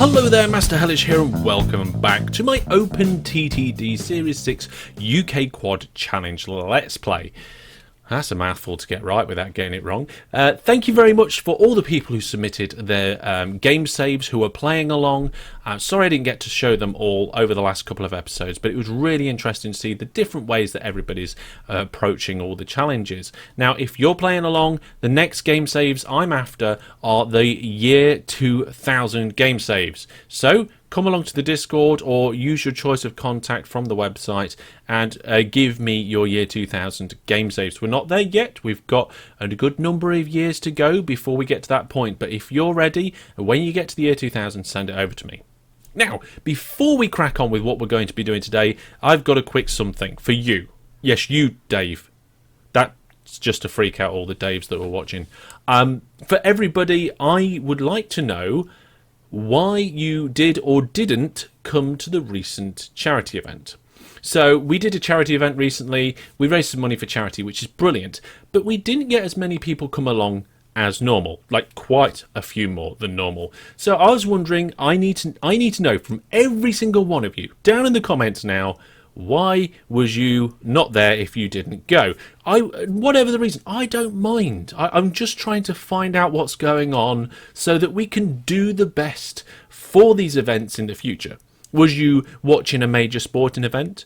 Hello there, Master Hellish here, and welcome back to my OpenTTD Series 6 UK Quad Challenge Let's Play. That's a mouthful to get right without getting it wrong. Thank you very much for all the people who submitted their game saves, who are playing along. Sorry I didn't get to show them all over the last couple of episodes, but it was really interesting to see the different ways that everybody's approaching all the challenges. Now, if you're playing along, the next game saves I'm after are the year 2000 game saves. So, come along to the Discord or use your choice of contact from the website and give me your year 2000 game saves. We're not there yet. We've got a good number of years to go before we get to that point. But if you're ready, when you get to the year 2000, send it over to me. Now, before we crack on with what we're going to be doing today, I've got a quick something for you. Yes, you, Dave. That's just to freak out all the Daves that were watching. For everybody, I would like to know why you did or didn't come to the recent charity event. So we did a charity event recently, we raised some money for charity, which is brilliant, but we didn't get as many people come along as normal, like quite a few more than normal. So I was wondering, I need to know from every single one of you down in the comments now, why was you not there if you didn't go? Whatever the reason, I don't mind. I'm just trying to find out what's going on so that we can do the best for these events in the future. Was you watching a major sporting event?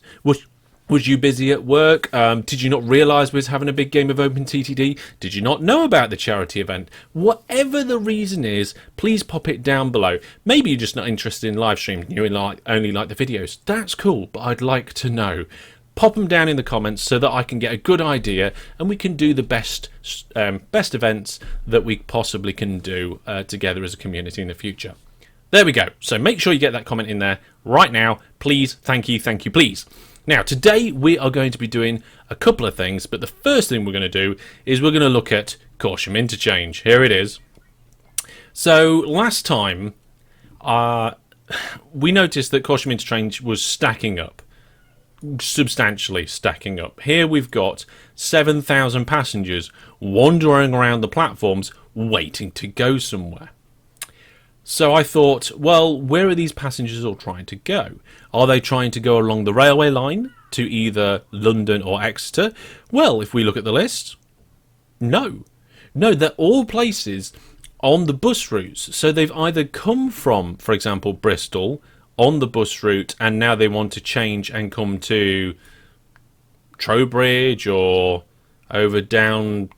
Was you busy at work? Did you not realise we was having a big game of OpenTTD? Did you not know about the charity event? Whatever the reason is, please pop it down below. Maybe you're just not interested in live streams and you only like the videos. That's cool, but I'd like to know. Pop them down in the comments so that I can get a good idea and we can do the best events that we possibly can do together as a community in the future. There we go. So make sure you get that comment in there right now. Please, thank you, please. Now, today we are going to be doing a couple of things, but the first thing we're going to do is we're going to look at Corsham Interchange. Here it is. So, last time, we noticed that Corsham Interchange was stacking up, substantially stacking up. Here we've got 7,000 passengers wandering around the platforms waiting to go somewhere. So I thought, well, where are these passengers all trying to go? Are they trying to go along the railway line to either London or Exeter? Well, if we look at the list, no. No, they're all places on the bus routes. So they've either come from, for example, Bristol on the bus route and now they want to change and come to Trowbridge or over down,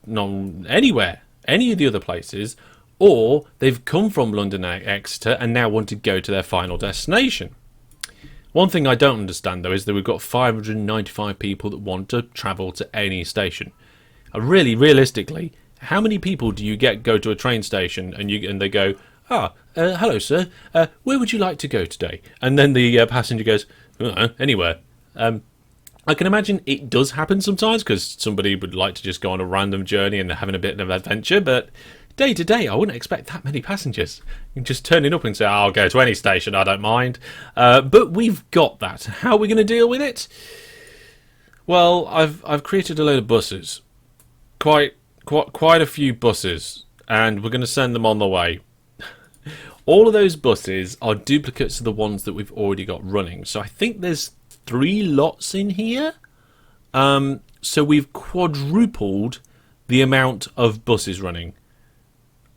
anywhere, any of the other places. Or they've come from London and Exeter and now want to go to their final destination. One thing I don't understand, though, is that we've got 595 people that want to travel to any station. Really, realistically, how many people do you get go to a train station and they go, hello, sir, where would you like to go today? And then the passenger goes, anywhere. I can imagine it does happen sometimes because somebody would like to just go on a random journey and having a bit of adventure, but day to day, I wouldn't expect that many passengers. You can just turn it up and say, I'll go to any station, I don't mind. But we've got that. How are we going to deal with it? Well, I've created a load of buses. Quite a few buses. And we're going to send them on the way. All of those buses are duplicates of the ones that we've already got running. So I think there's 3 lots in here. So we've quadrupled the amount of buses running.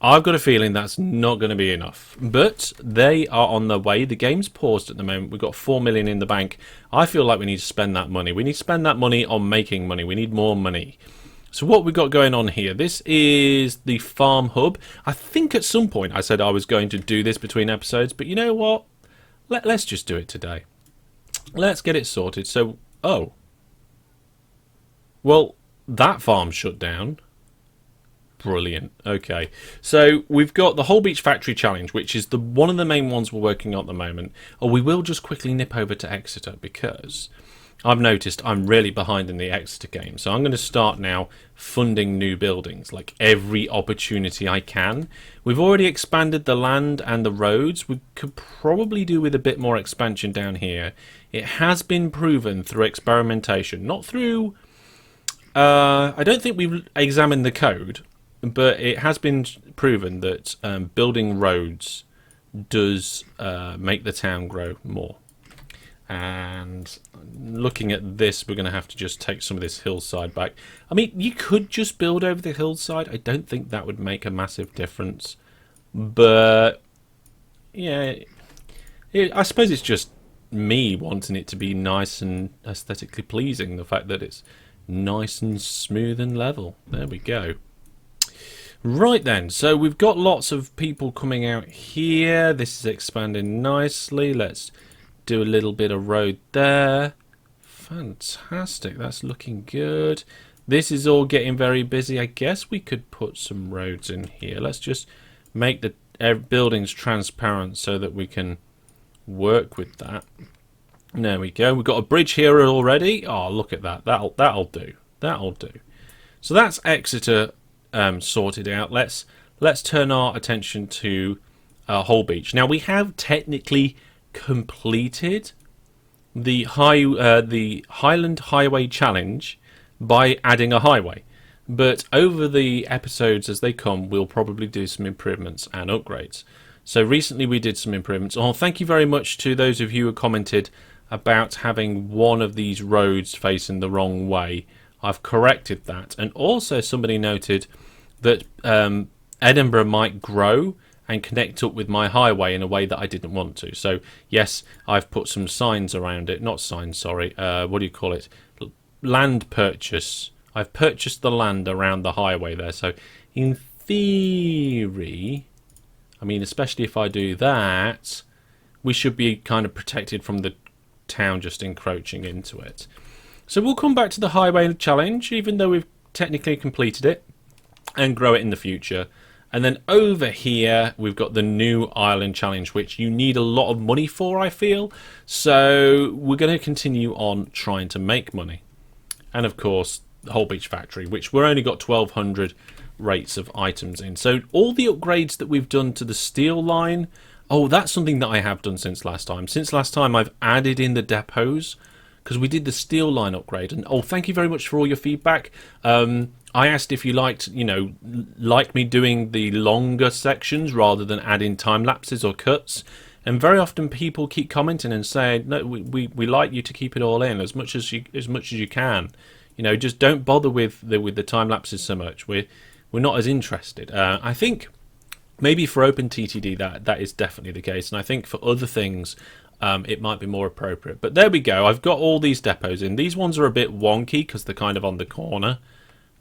I've got a feeling that's not going to be enough, but they are on their way. The game's paused at the moment. We've got 4 million in the bank. I feel like we need to spend that money. We need to spend that money on making money. We need more money. So what we've got going on here, this is the farm hub. I think at some point I said I was going to do this between episodes, but you know what? Let's just do it today. Let's get it sorted. So, well, that farm shut down. Brilliant. Okay, so we've got the Whole Beach Factory Challenge, which is one of the main ones we're working on at the moment. We will just quickly nip over to Exeter because I've noticed I'm really behind in the Exeter game. So I'm going to start now funding new buildings, like every opportunity I can. We've already expanded the land and the roads. We could probably do with a bit more expansion down here. It has been proven through experimentation, not through... I don't think we've examined the code, but it has been proven that building roads does make the town grow more. And looking at this, we're going to have to just take some of this hillside back. I mean, you could just build over the hillside. I don't think that would make a massive difference. But, yeah, I suppose it's just me wanting it to be nice and aesthetically pleasing. The fact that it's nice and smooth and level. There we go. Right then, so we've got lots of people coming out here. This is expanding nicely. Let's do a little bit of road there. Fantastic, that's looking good. This is all getting very busy. I guess we could put some roads in here. Let's just make the buildings transparent so that we can work with that. There we go. We've got a bridge here already. Oh, look at that. That'll do. That'll do. So that's Exeter sorted out. Let's turn our attention to Holbeach. Now we have technically completed the Highland Highway challenge by adding a highway, but over the episodes as they come, we'll probably do some improvements and upgrades. So recently we did some improvements. Oh, thank you very much to those of you who commented about having one of these roads facing the wrong way. I've corrected that, and also somebody noted that Edinburgh might grow and connect up with my highway in a way that I didn't want to. So yes, I've put some signs around it. Not signs, sorry. What do you call it? Land purchase. I've purchased the land around the highway there. So in theory, I mean, especially if I do that, we should be kind of protected from the town just encroaching into it. So we'll come back to the highway challenge, even though we've technically completed it, and grow it in the future. And then over here, we've got the new island challenge, which you need a lot of money for, I feel. So we're going to continue on trying to make money. And of course, the Holbeach factory, which we're only got 1,200 rates of items in. So all the upgrades that we've done to the steel line, oh, that's something that I have done since last time. Since last time, I've added in the depots, because we did the steel line upgrade. And oh, thank you very much for all your feedback. I asked if you liked, like me doing the longer sections rather than adding time lapses or cuts. And very often people keep commenting and saying, no, we like you to keep it all in as much as you can. Just don't bother with the time lapses so much. We're not as interested. I think maybe for OpenTTD that is definitely the case, and I think for other things it might be more appropriate. But there we go. I've got all these depots in. These ones are a bit wonky because they're kind of on the corner.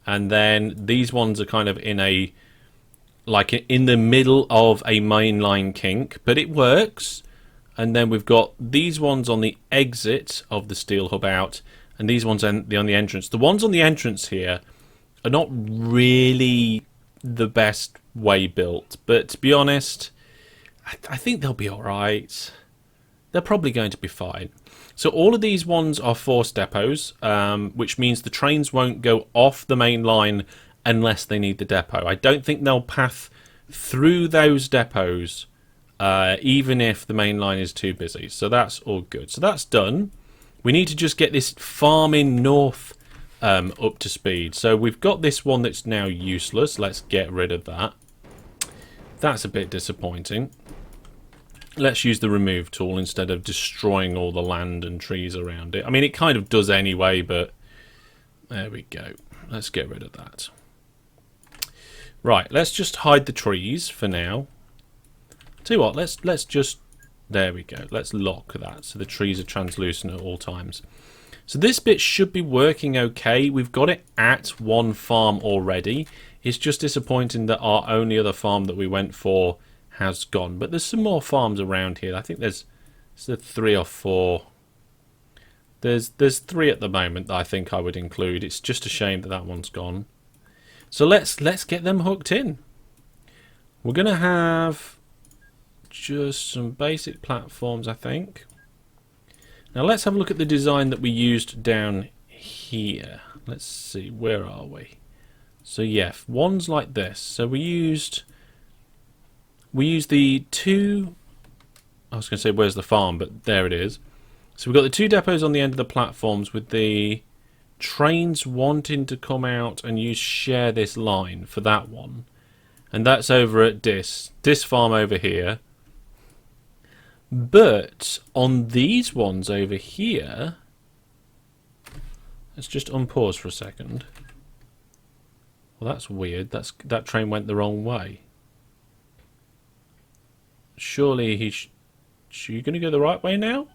And then these ones are kind of in the middle of a mainline kink, but it works. And then we've got these ones on the exit of the steel hub out, and these ones on the entrance. The ones on the entrance here are not really the best way built, but to be honest, I think they'll be all right. They're probably going to be fine. So all of these ones are forced depots, which means the trains won't go off the main line unless they need the depot. I don't think they'll path through those depots, even if the main line is too busy. So that's all good. So that's done. We need to just get this farming north up to speed. So we've got this one that's now useless. Let's get rid of that. That's a bit disappointing. Let's use the remove tool instead of destroying all the land and trees around it. I mean, it kind of does anyway, but there we go. Let's get rid of that. Right, let's just hide the trees for now. Tell you what, let's just... There we go. Let's lock that so the trees are translucent at all times. So this bit should be working okay. We've got it at one farm already. It's just disappointing that our only other farm that we went for has gone, but there's some more farms around here. I think there's 3 or 4. There's 3 at the moment that I think I would include. It's just a shame that one's gone. So let's get them hooked in. We're gonna have just some basic platforms, I think. Now let's have a look at the design that we used down here. Let's see, where are we? So yeah, one's like this. So we used the 2, I was going to say where's the farm, but there it is. So we've got the 2 depots on the end of the platforms with the trains wanting to come out and share this line for that one. And that's over at this farm over here. But on these ones over here, let's just unpause for a second. Well, that's weird. That train went the wrong way. Surely you going to go the right way now?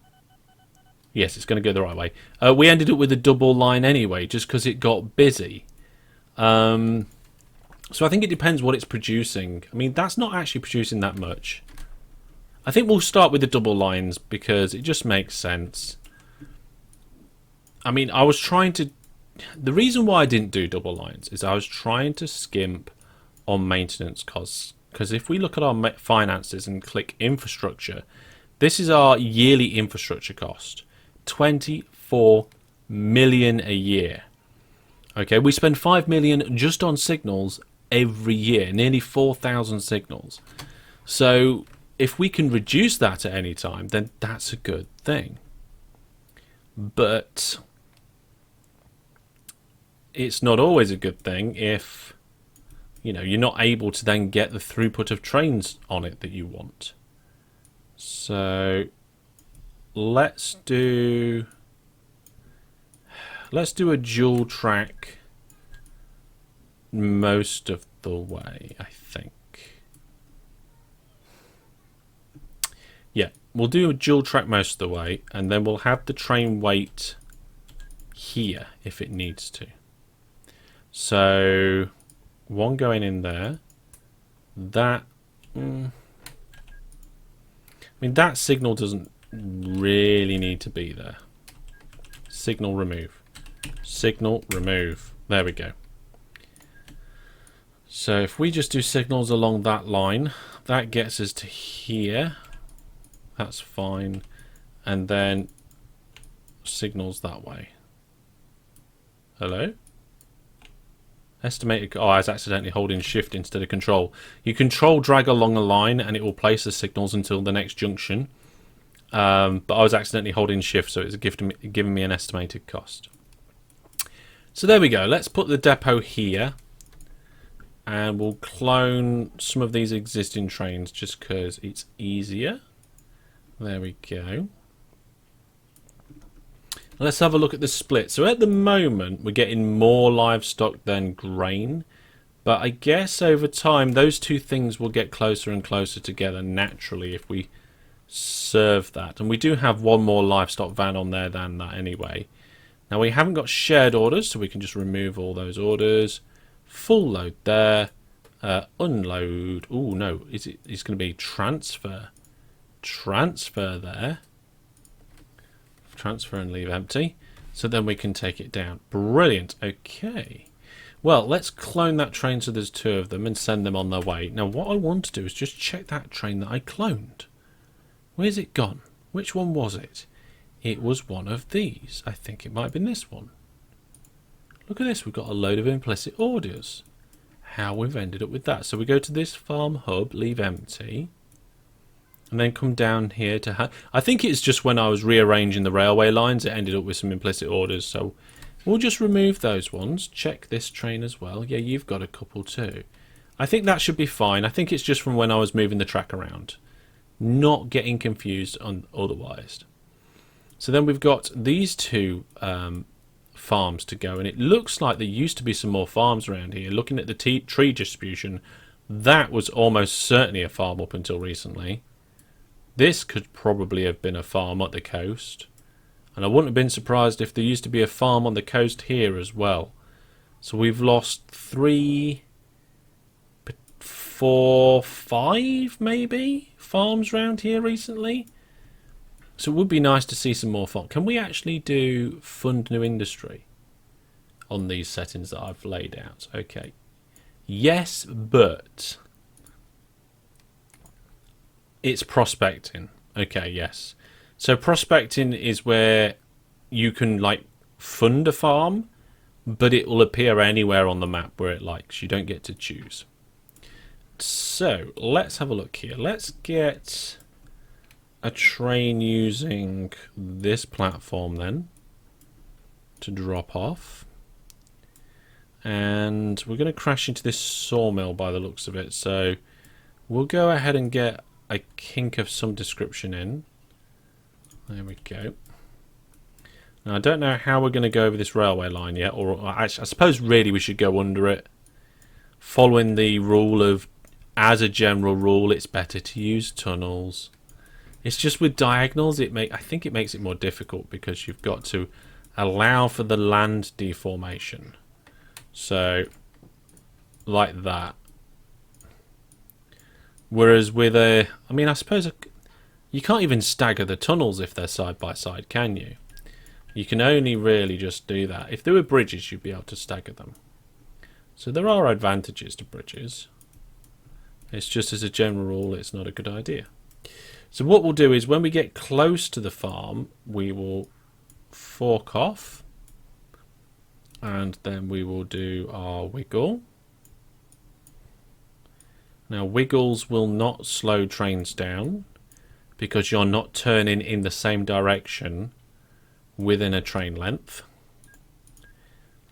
Yes, it's going to go the right way. We ended up with a double line anyway, just because it got busy. So I think it depends what it's producing. I mean, that's not actually producing that much. I think we'll start with the double lines because it just makes sense. I mean, I was trying to... The reason why I didn't do double lines is I was trying to skimp on maintenance costs. Because if we look at our finances and click infrastructure, this is our yearly infrastructure cost. 24 million a year. Okay, we spend 5 million just on signals every year, nearly 4,000 signals. So if we can reduce that at any time, then that's a good thing. But it's not always a good thing if, you know, you're not able to then get the throughput of trains on it that you want. So let's do a dual track most of the way, I think. Yeah, we'll do a dual track most of the way, and then we'll have the train wait here if it needs to. So one going in there. That I mean, that signal doesn't really need to be there. Signal remove. Signal remove. There we go. So if we just do signals along that line, that gets us to here. That's fine. And then signals that way. Hello? Estimated. Oh, I was accidentally holding shift instead of control. You control drag along a line and it will place the signals until the next junction. But I was accidentally holding shift, so it's giving me an estimated cost. So there we go. Let's put the depot here. And we'll clone some of these existing trains just because it's easier. There we go. Let's have a look at the split. So at the moment, we're getting more livestock than grain. But I guess over time, those two things will get closer and closer together naturally if we serve that. And we do have one more livestock van on there than that anyway. Now, we haven't got shared orders, so we can just remove all those orders. Full load there. Unload. Oh, no. It's going to be transfer. Transfer there. Transfer and leave empty. So then we can take it down. Brilliant. Okay. Well, let's clone that train so there's two of them and send them on their way. Now, what I want to do is just check that train that I cloned. Where's it gone? Which one was it? It was one of these. I think it might have been this one. Look at this. We've got a load of implicit orders. How we've ended up with that. So we go to this farm hub, leave empty. And then come down here to... I think it's just when I was rearranging the railway lines, it ended up with some implicit orders. So we'll just remove those ones. Check this train as well. Yeah, you've got a couple too. I think that should be fine. I think it's just from when I was moving the track around. Not getting confused on otherwise. So then we've got these two farms to go. And it looks like there used to be some more farms around here. Looking at the tree distribution, that was almost certainly a farm up until recently. This could probably have been a farm at the coast. And I wouldn't have been surprised if there used to be a farm on the coast here as well. So we've lost 3, 4, 5 maybe farms around here recently. So it would be nice to see some more farms. Can we actually do fund new industry on these settings that I've laid out? Okay. Yes, but... it's prospecting. Okay, yes. So prospecting is where you can like fund a farm, but it will appear anywhere on the map where it likes. You don't get to choose. So let's have a look here. Let's get a train using this platform then to drop off. And we're going to crash into this sawmill by the looks of it. So we'll go ahead and get a kink of some description in. There we go. Now I don't know how we're going to go over this railway line yet, or actually, I suppose really we should go under it, following the rule of, as a general rule, it's better to use tunnels. It's just with diagonals, I think it makes it more difficult because you've got to allow for the land deformation. So, like that. Whereas with I suppose you can't even stagger the tunnels if they're side by side, can you? You can only really just do that. If there were bridges, you'd be able to stagger them. So there are advantages to bridges. It's just as a general rule, it's not a good idea. So what we'll do is when we get close to the farm, we will fork off. And then we will do our wiggle. Now wiggles will not slow trains down because you're not turning in the same direction within a train length.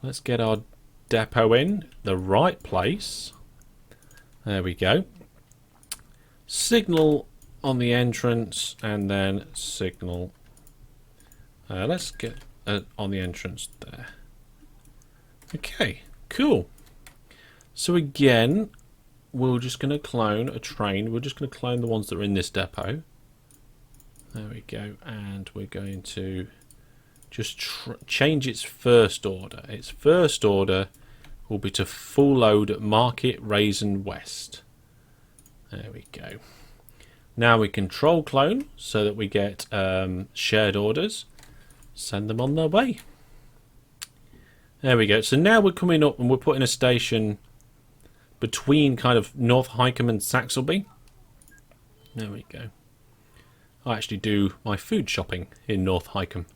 Let's get our depot in the right place. There we go. Signal on the entrance and then signal. Let's get on the entrance there. Okay, cool. So again, we're just going to clone a train. We're just going to clone the ones that are in this depot. There we go. And we're going to just change its first order. Its first order will be to full load at Market Raisin West. There we go. Now we control clone so that we get shared orders. Send them on their way. There we go. So now we're coming up and we're putting a station between kind of North Hykeham and Saxelby. There we go. I actually do my food shopping in North Hykeham.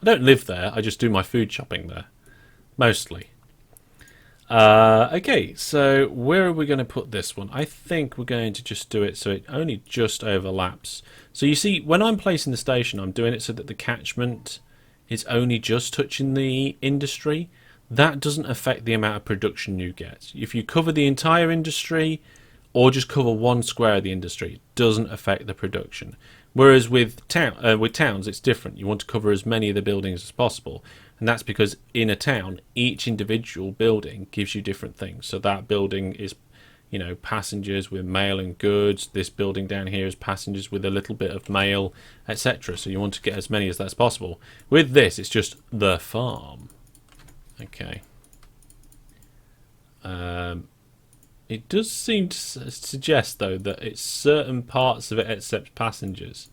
I don't live there, I just do my food shopping there. Mostly. Okay, so where are we going to put this one? I think we're going to just do it so it only just overlaps. So you see, when I'm placing the station, I'm doing it so that the catchment is only just touching the industry. That doesn't affect the amount of production you get. If you cover the entire industry or just cover one square of the industry, it doesn't affect the production. Whereas with towns, it's different. You want to cover as many of the buildings as possible. And that's because in a town, each individual building gives you different things. So that building is, you know, passengers with mail and goods. This building down here is passengers with a little bit of mail, etc. So you want to get as many as that's possible. With this, it's just the farm. Okay. It does seem to suggest, though, that it's certain parts of it accept passengers.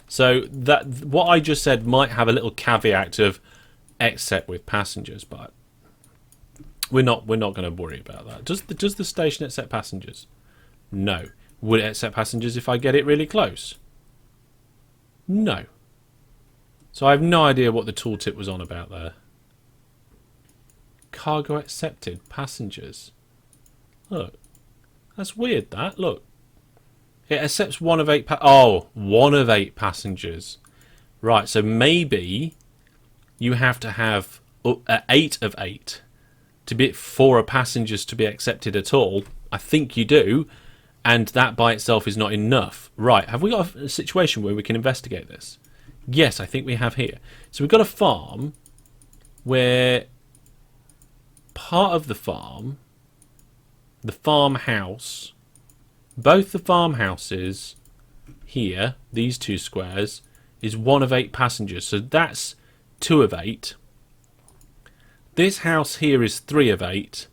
So that what I just said might have a little caveat of except with passengers, but we're not going to worry about that. Does the station accept passengers? No. Would it accept passengers if I get it really close? No. So I have no idea what the tooltip was on about there. Cargo accepted, passengers. Look, that's weird. That look, it accepts one of 8. One of 8 passengers. Right. So maybe you have to have 8 of 8 to be for a passengers to be accepted at all. I think you do, and that by itself is not enough. Right. Have we got a situation where we can investigate this? Yes, I think we have here. So we've got a farm where part of the farm. The farmhouse, both the farmhouses here, these 2 squares, is 1 of 8 passengers. So that's 2 of 8. This house here is 3 of 8.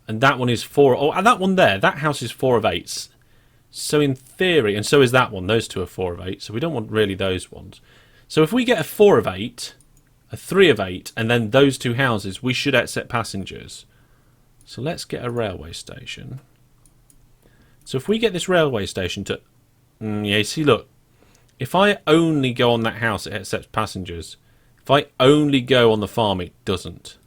And that one is 4. Oh, and that one there, that house is 4 of 8. So in theory, and so is that one, those 2 are 4 of 8. So we don't want really those ones. So if we get a 4 of 8, a 3 of 8, and then those 2 houses, we should accept passengers. So let's get a railway station. So if we get this railway station to... yeah, see, look. If I only go on that house, it accepts passengers. If I only go on the farm, it doesn't.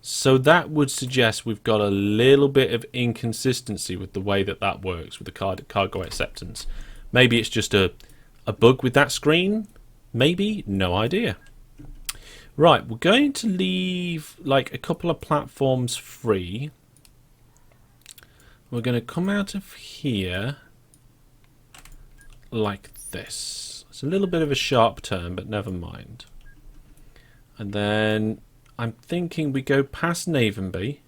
So that would suggest we've got a little bit of inconsistency with the way that that works with the cargo acceptance. Maybe it's just a bug with that screen? Maybe? No idea. Right, we're going to leave like a couple of platforms free. We're going to come out of here like this. It's a little bit of a sharp turn, but never mind. And then I'm thinking we go past Navenby.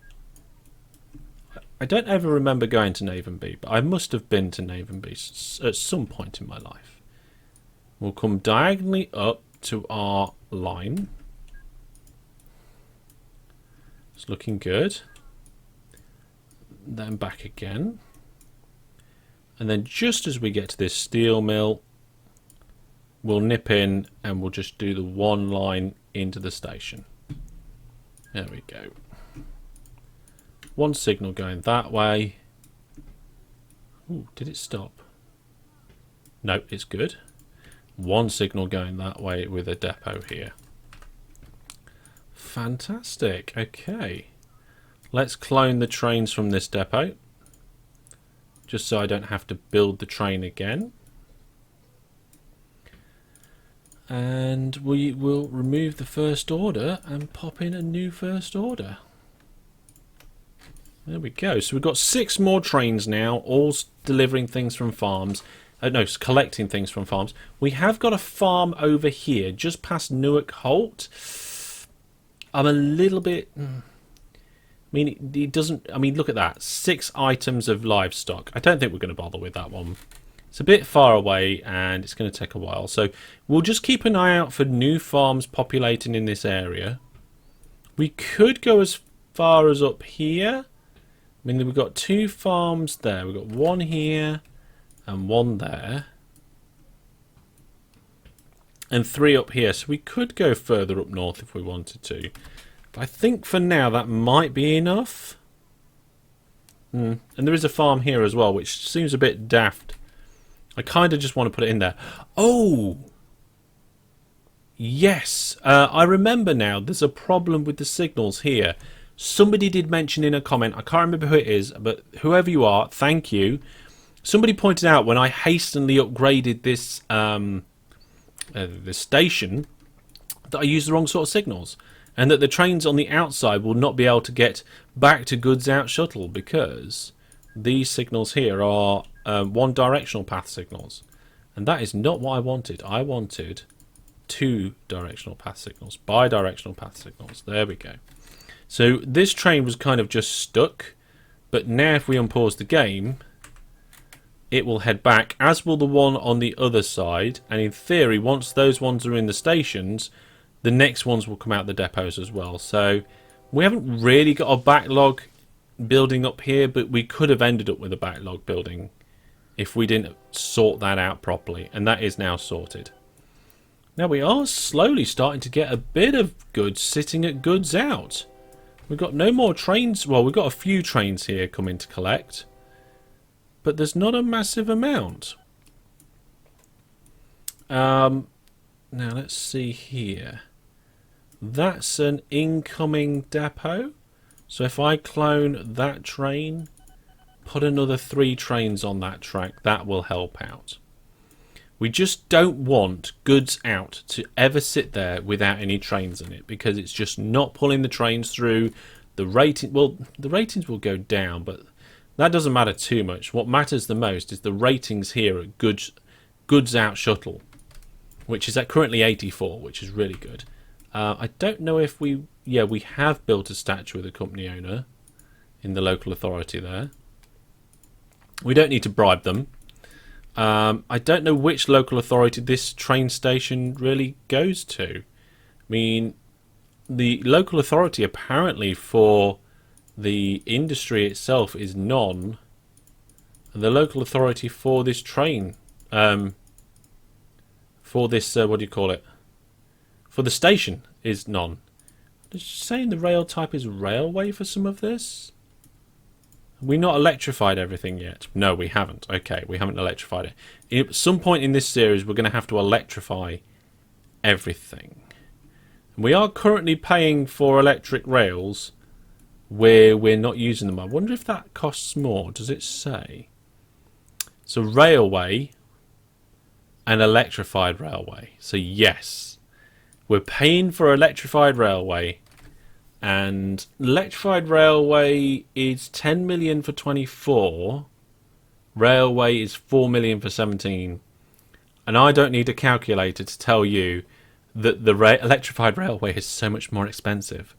I don't ever remember going to Navenby, but I must have been to Navenby at some point in my life. We'll come diagonally up to our line. It's looking good. Then back again. And then just as we get to this steel mill, we'll nip in and we'll just do the one line into the station. There we go. One signal going that way. Ooh, did it stop? No, it's good. One signal going that way with a depot here. Fantastic. Okay. Let's clone the trains from this depot. Just so I don't have to build the train again. And we will remove the first order and pop in a new first order. There we go. So we've got 6 more trains now, all delivering things from farms. No, collecting things from farms. We have got a farm over here, just past Newark Holt. I'm a little bit... I mean, it doesn't... I mean, look at that. 6 items of livestock. I don't think we're going to bother with that one. It's a bit far away and it's going to take a while. So we'll just keep an eye out for new farms populating in this area. We could go as far as up here. I mean, we've got 2 farms there. We've got one here and one there. And 3 up here. So we could go further up north if we wanted to. But I think for now that might be enough. And there is a farm here as well, which seems a bit daft. I kind of just want to put it in there. Oh! Yes! I remember now. There's a problem with the signals here. Somebody did mention in a comment, I can't remember who it is, but whoever you are, thank you. Somebody pointed out when I hastily upgraded this this station that I used the wrong sort of signals, and that the trains on the outside will not be able to get back to goods out shuttle because these signals here are one directional path signals, and that is not what I wanted. I wanted 2 directional path signals, bi-directional path signals. There we go. So this train was kind of just stuck, but now if we unpause the game, it will head back, as will the one on the other side, and in theory, once those ones are in the stations, the next ones will come out the depots as well. So we haven't really got a backlog building up here, but we could have ended up with a backlog building if we didn't sort that out properly, and that is now sorted. Now we are slowly starting to get a bit of goods sitting at goods out. We've got no more trains. Well, we've got a few trains here coming to collect, but there's not a massive amount. Now let's see here. That's an incoming depot. So if I clone that train, put another 3 trains on that track, that will help out. We just don't want goods out to ever sit there without any trains in it, because it's just not pulling the trains through. The rating, well, the ratings will go down, but that doesn't matter too much. What matters the most is the ratings here at goods out shuttle, which is at currently 84, which is really good. I don't know if we have built a statue of the company owner in the local authority there. We don't need to bribe them. I don't know which local authority this train station really goes to. I mean, the local authority apparently for the industry itself is none. And the local authority for this train, for this, what do you call it? For the station is none. Is saying the rail type is railway for some of this? We not electrified everything yet? No, we haven't. Okay, we haven't electrified it. At some point in this series, we're going to have to electrify everything. We are currently paying for electric rails where we're not using them. I wonder if that costs more. Does it say? So railway and electrified railway. So yes, we're paying for electrified railway. And electrified railway is 10 million for 24. Railway is 4 million for 17. And I don't need a calculator to tell you that the electrified railway is so much more expensive.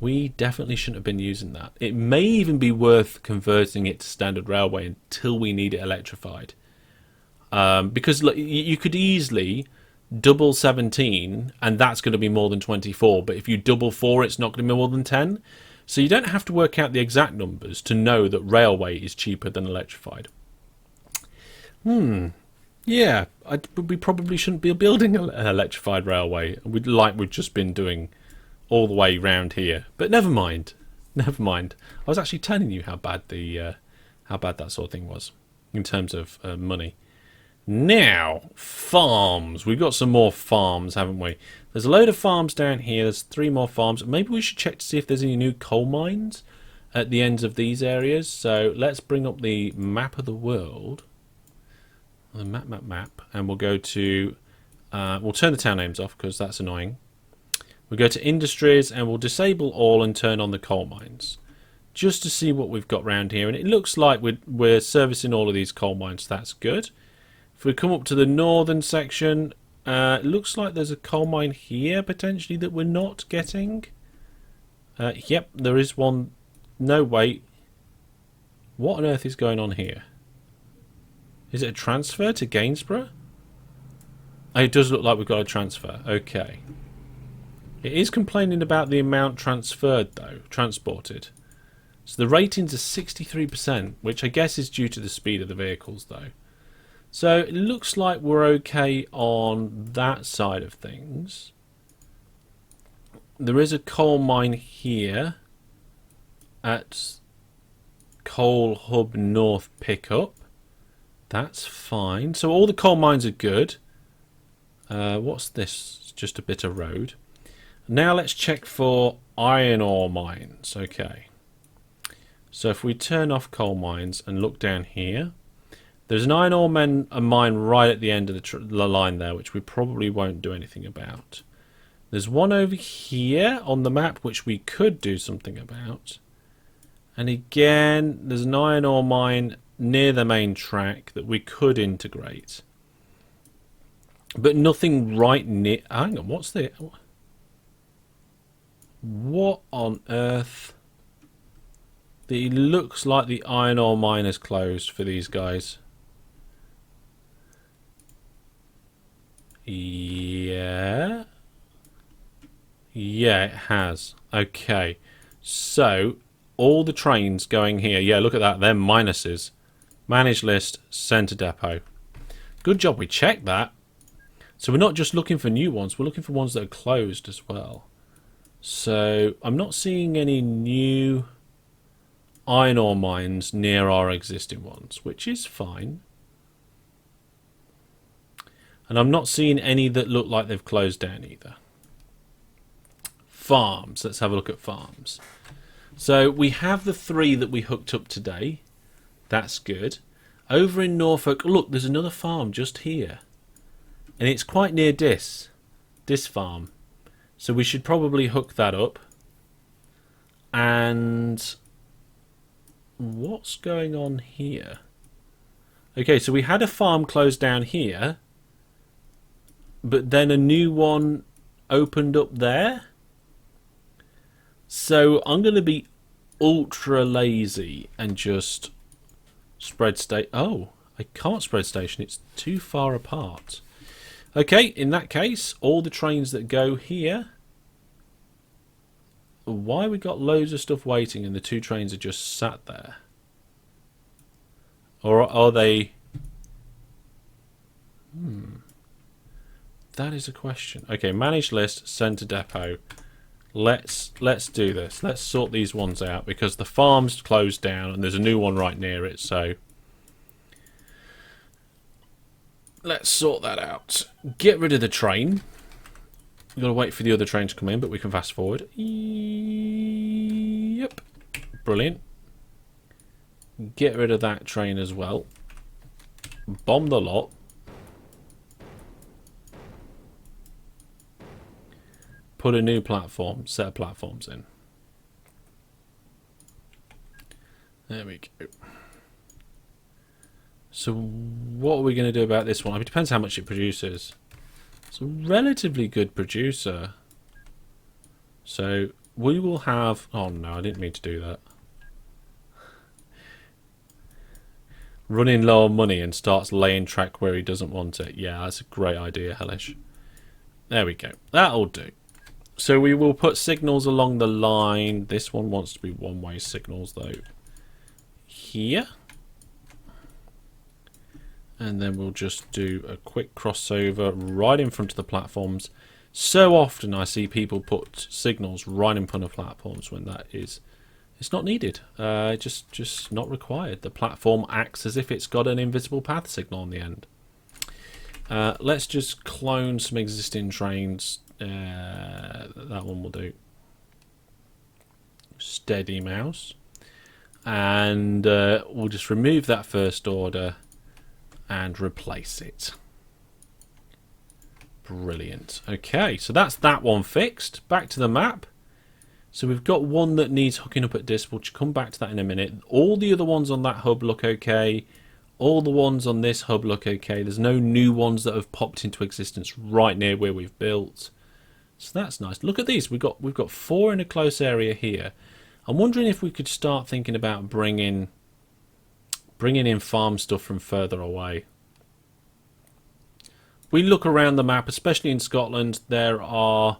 We definitely shouldn't have been using that. It may even be worth converting it to standard railway until we need it electrified. Because look, you could easily double 17 and that's going to be more than 24. But if you double 4, it's not going to be more than 10. So you don't have to work out the exact numbers to know that railway is cheaper than electrified. Yeah, we probably shouldn't be building an electrified railway like we've just been doing all the way round here. But never mind. Never mind. I was actually telling you how bad that sort of thing was in terms of money. Now, farms. We've got some more farms, haven't we? There's a load of farms down here. There's 3 more farms. Maybe we should check to see if there's any new coal mines at the ends of these areas. So let's bring up the map of the world. The map. And we'll go to... we'll turn the town names off because that's annoying. We'll go to Industries and we'll disable all and turn on the coal mines. Just to see what we've got around here. And it looks like we're servicing all of these coal mines. That's good. If we come up to the northern section, it looks like there's a coal mine here, potentially, that we're not getting. Yep, there is one. No, wait. What on earth is going on here? Is it a transfer to Gainsborough? Oh, it does look like we've got a transfer. Okay. It is complaining about the amount transferred, though, transported. So the ratings are 63%, which I guess is due to the speed of the vehicles, though. So it looks like we're okay on that side of things. There is a coal mine here at Coal Hub North Pickup. That's fine. So all the coal mines are good. What's this? It's just a bit of road. Now let's check for iron ore mines. Okay. So if we turn off coal mines and look down here, there's an iron ore mine right at the end of the line there, which we probably won't do anything about. There's one over here on the map, which we could do something about. And again, there's an iron ore mine near the main track that we could integrate. But nothing right near... Hang on, what's the... What on earth? It looks like the iron ore mine is closed for these guys. Yeah. Yeah, it has. Okay. So, all the trains going here. Yeah, look at that. They're minuses. Manage list, centre depot. Good job we checked that. So we're not just looking for new ones. We're looking for ones that are closed as well. So, I'm not seeing any new iron ore mines near our existing ones, which is fine. And I'm not seeing any that look like they've closed down either. Farms. Let's have a look at farms. So we have the 3 that we hooked up today. That's good. Over in Norfolk, look, there's another farm just here. And it's quite near this farm. So we should probably hook that up. And what's going on here? Okay, so we had a farm closed down here. But then a new one opened up there. So I'm going to be ultra lazy and just spread station. Oh, I can't spread station. It's too far apart. Okay, in that case, all the trains that go here. Why we got loads of stuff waiting and the 2 trains are just sat there? Or are they... That is a question. Okay, manage list, centre depot. Let's do this. Let's sort these ones out because the farm's closed down and there's a new one right near it. So let's sort that out. Get rid of the train. We've got to wait for the other train to come in, but we can fast forward. Yep. Brilliant. Get rid of that train as well. Bomb the lot. Put a new set of platforms in. There we go. So what are we going to do about this one? I mean, it depends how much it produces. It's a relatively good producer. So we will have... Oh no, I didn't mean to do that. Running low on money and starts laying track where he doesn't want it. Yeah, that's a great idea, Hellish. There we go. That'll do. So we will put signals along the line. This one wants to be one-way signals, though. Here. And then we'll just do a quick crossover right in front of the platforms. So often I see people put signals right in front of platforms when that is... It's not needed. Just not required. The platform acts as if it's got an invisible path signal on the end. Let's just clone some existing trains. That one will do. Steady mouse. And we'll just remove that first order and replace it. Brilliant. Okay, so that's that one fixed. Back to the map. So we've got one that needs hooking up at disk. We'll come back to that in a minute. All the other ones on that hub look okay. All the ones on this hub look okay. There's no new ones that have popped into existence right near where we've built. So that's nice. Look at these. We've got 4 in a close area here. I'm wondering if we could start thinking about bringing in farm stuff from further away. We look around the map, especially in Scotland, there are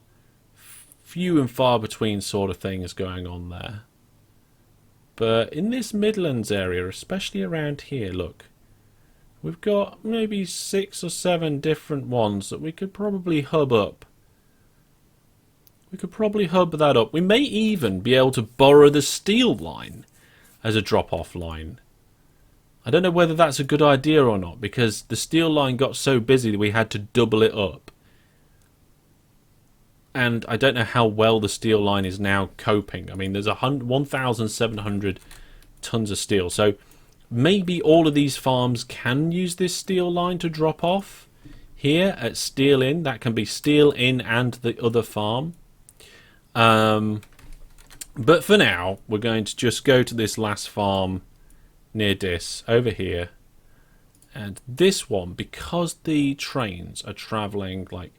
few and far between sort of things going on there. But in this Midlands area, especially around here, look, we've got maybe 6 or 7 different ones that we could probably hub up. We could probably hub that up. We may even be able to borrow the steel line as a drop-off line. I don't know whether that's a good idea or not, because the steel line got so busy that we had to double it up. And I don't know how well the steel line is now coping. I mean, there's 1,700 tons of steel. So maybe all of these farms can use this steel line to drop off. Here at Steel Inn, that can be Steel Inn and the other farm. But for now, we're going to just go to this last farm near Dis, over here. And this one, because the trains are travelling like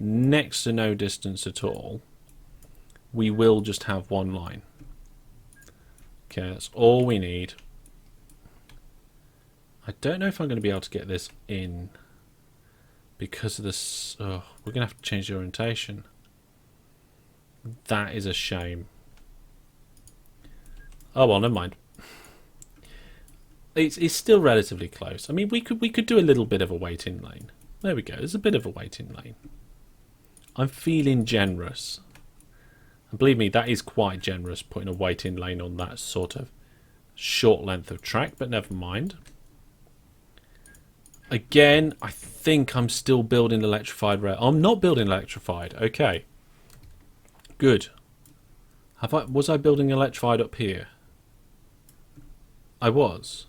next to no distance at all, we will just have one line. Okay, that's all we need. I don't know if I'm going to be able to get this in because of this. Oh, we're going to have to change the orientation. That is a shame. Oh well, never mind. It's still relatively close. I mean, we could do a little bit of a waiting lane. There we go. There's a bit of a waiting lane. I'm feeling generous. And believe me, that is quite generous, putting a waiting lane on that sort of short length of track, but never mind. Again, I think I'm still building electrified rail. I'm not building electrified. Okay. Good. Was I building electrified up here? I was.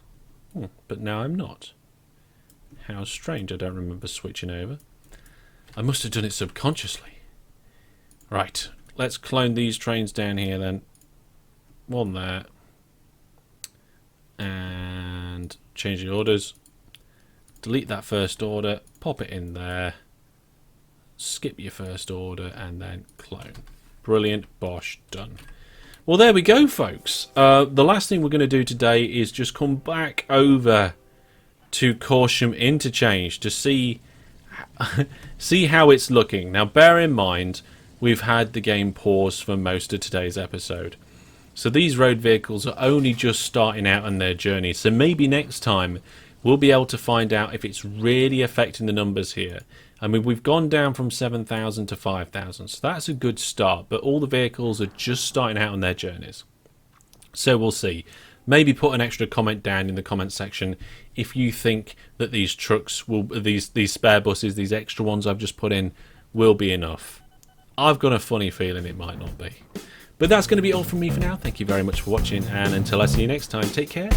But now I'm not. How strange. I don't remember switching over. I must have done it subconsciously. Right, let's clone these trains down here then. One there. And change the orders. Delete that first order. Pop it in there. Skip your first order and then clone. Brilliant. Bosh. Done. Well, there we go, folks. The last thing we're going to do today is just come back over to Corsham Interchange to see how it's looking. Now, bear in mind, we've had the game pause for most of today's episode. So these road vehicles are only just starting out on their journey. So maybe next time we'll be able to find out if it's really affecting the numbers here. I mean, we've gone down from 7,000 to 5,000, so that's a good start. But all the vehicles are just starting out on their journeys. So we'll see. Maybe put an extra comment down in the comment section if you think that these trucks will, these spare buses, these extra ones I've just put in, will be enough. I've got a funny feeling it might not be. But that's going to be all from me for now. Thank you very much for watching, and until I see you next time, take care.